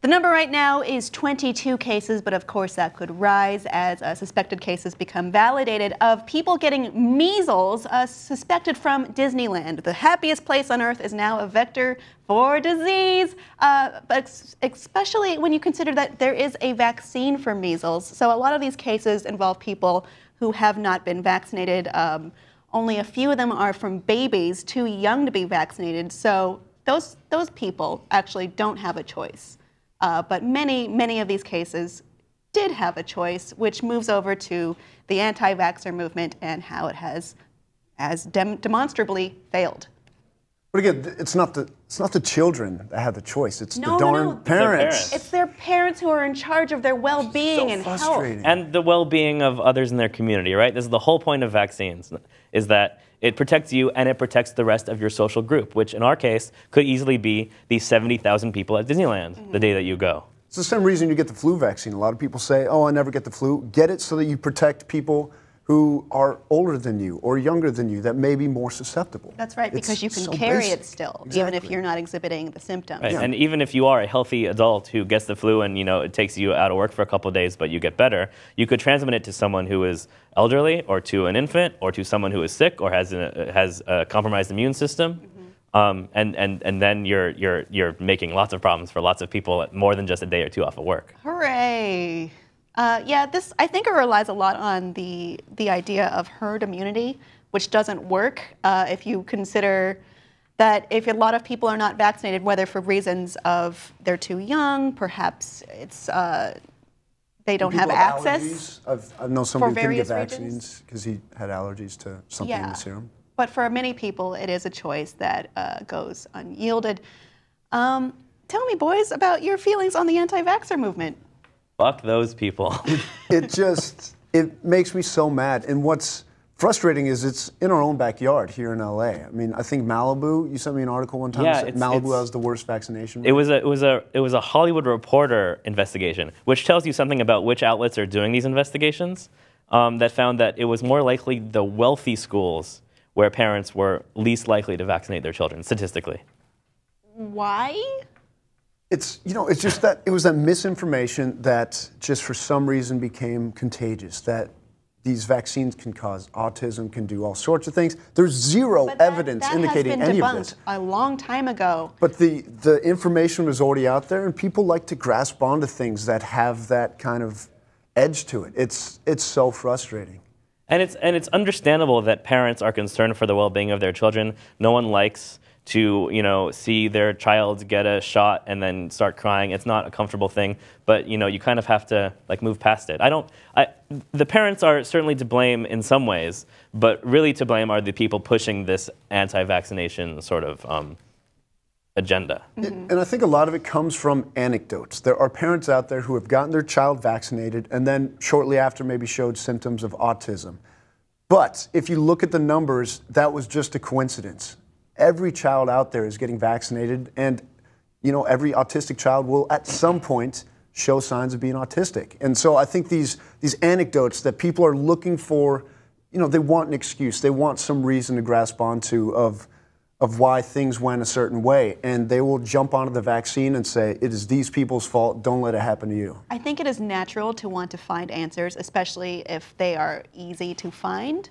The number right now is 22 cases, but of course that could rise as suspected cases become validated of people getting measles suspected from Disneyland. The happiest place on earth is now a vector for disease, but especially when you consider that there is a vaccine for measles. So a lot of these cases involve people who have not been vaccinated. Only a few of them are from babies too young to be vaccinated. So those people actually don't have a choice. But many of these cases did have a choice, which moves over to the anti-vaxxer movement and how it has demonstrably failed. But again, it's not the children that have the choice. It's the darn parents. It's their parents who are in charge of their well-being and health. And the well-being of others in their community, right? This is the whole point of vaccines, is that it protects you and it protects the rest of your social group, which in our case could easily be the 70,000 people at Disneyland the day that you go. It's the same reason you get the flu vaccine. A lot of people say, oh, I never get the flu. Get it so that you protect people who are older than you or younger than you that may be more susceptible. That's right, because you can carry it still, even if you're not exhibiting the symptoms. Right. Yeah. And even if you are a healthy adult who gets the flu and it takes you out of work for a couple of days, but you get better, you could transmit it to someone who is elderly, or to an infant, or to someone who is sick or has a compromised immune system. And then you're making lots of problems for lots of people, more than just a day or two off of work. Hooray! Yeah, this I think it relies a lot on the idea of herd immunity, which doesn't work if you consider that if a lot of people are not vaccinated, whether for reasons of they're too young, perhaps it's they don't have access. I know somebody who couldn't get vaccines because he had allergies to something in the serum. But for many people, it is a choice that goes unyielded. Tell me, boys, about your feelings on the anti-vaxxer movement. Fuck those people. It makes me so mad. And what's frustrating is it's in our own backyard here in LA. I mean, I think Malibu, you sent me an article one time that said Malibu has the worst vaccination rate. It was a Hollywood Reporter investigation, which tells you something about which outlets are doing these investigations, that found that it was more likely the wealthy schools where parents were least likely to vaccinate their children, statistically. Why? It's just that it was that misinformation that just for some reason became contagious, that these vaccines can cause autism, can do all sorts of things. There's zero evidence indicating any of this. A long time ago. But the information was already out there, and people like to grasp onto things that have that kind of edge to it. It's so frustrating. And it's understandable that parents are concerned for the well-being of their children. No one likes to see their child get a shot and then start crying. It's not a comfortable thing, but you kind of have to move past it. The parents are certainly to blame in some ways, but really to blame are the people pushing this anti-vaccination sort of agenda. And I think a lot of it comes from anecdotes. There are parents out there who have gotten their child vaccinated and then shortly after maybe showed symptoms of autism. But if you look at the numbers, that was just a coincidence. Every child out there is getting vaccinated, and every autistic child will at some point show signs of being autistic. And so I think these anecdotes that people are looking for, they want an excuse, they want some reason to grasp onto of why things went a certain way, and they will jump onto the vaccine and say, it is these people's fault, don't let it happen to you. I think it is natural to want to find answers, especially if they are easy to find.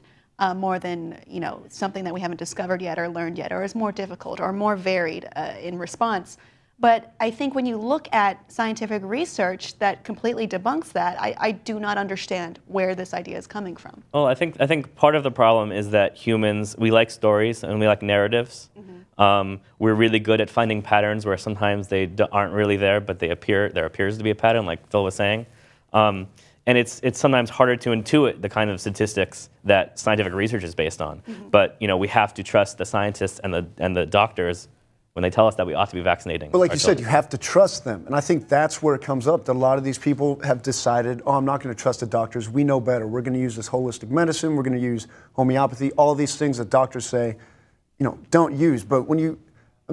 More than something that we haven't discovered yet or learned yet, or is more difficult or more varied in response. But I think when you look at scientific research that completely debunks that, I do not understand where this idea is coming from. Well, I think part of the problem is that humans, we like stories and we like narratives. We're really good at finding patterns where sometimes they aren't really there, but there appears to be a pattern, like Phil was saying. And it's sometimes harder to intuit the kind of statistics that scientific research is based on. But we have to trust the scientists and the doctors when they tell us that we ought to be vaccinating. But like you said, you have to trust them. And I think that's where it comes up, that a lot of these people have decided, oh, I'm not going to trust the doctors. We know better. We're going to use this holistic medicine. We're going to use homeopathy, all these things that doctors say, don't use. But when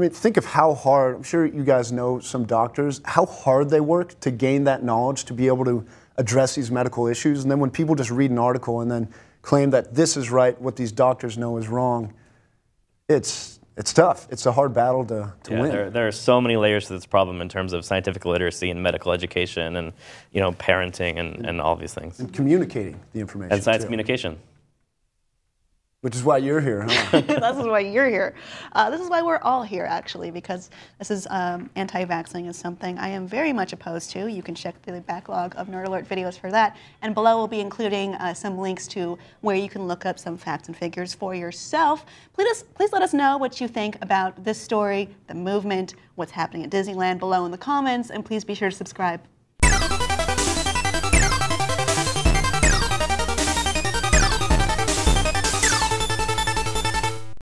think of how hard, I'm sure you guys know some doctors, how hard they work to gain that knowledge, to be able to address these medical issues. And then when people just read an article and then claim that this is right, what these doctors know is wrong, it's It's tough. It's a hard battle to win. There are so many layers to this problem in terms of scientific literacy and medical education and parenting and all these things. And communicating the information. And science communication. Which is why you're here, huh? This is why you're here. This is why we're all here, actually, because this is anti-vaxxing is something I am very much opposed to. You can check the backlog of Nerd Alert videos for that. And below we'll be including some links to where you can look up some facts and figures for yourself. Please let us know what you think about this story, the movement, what's happening at Disneyland below in the comments, and please be sure to subscribe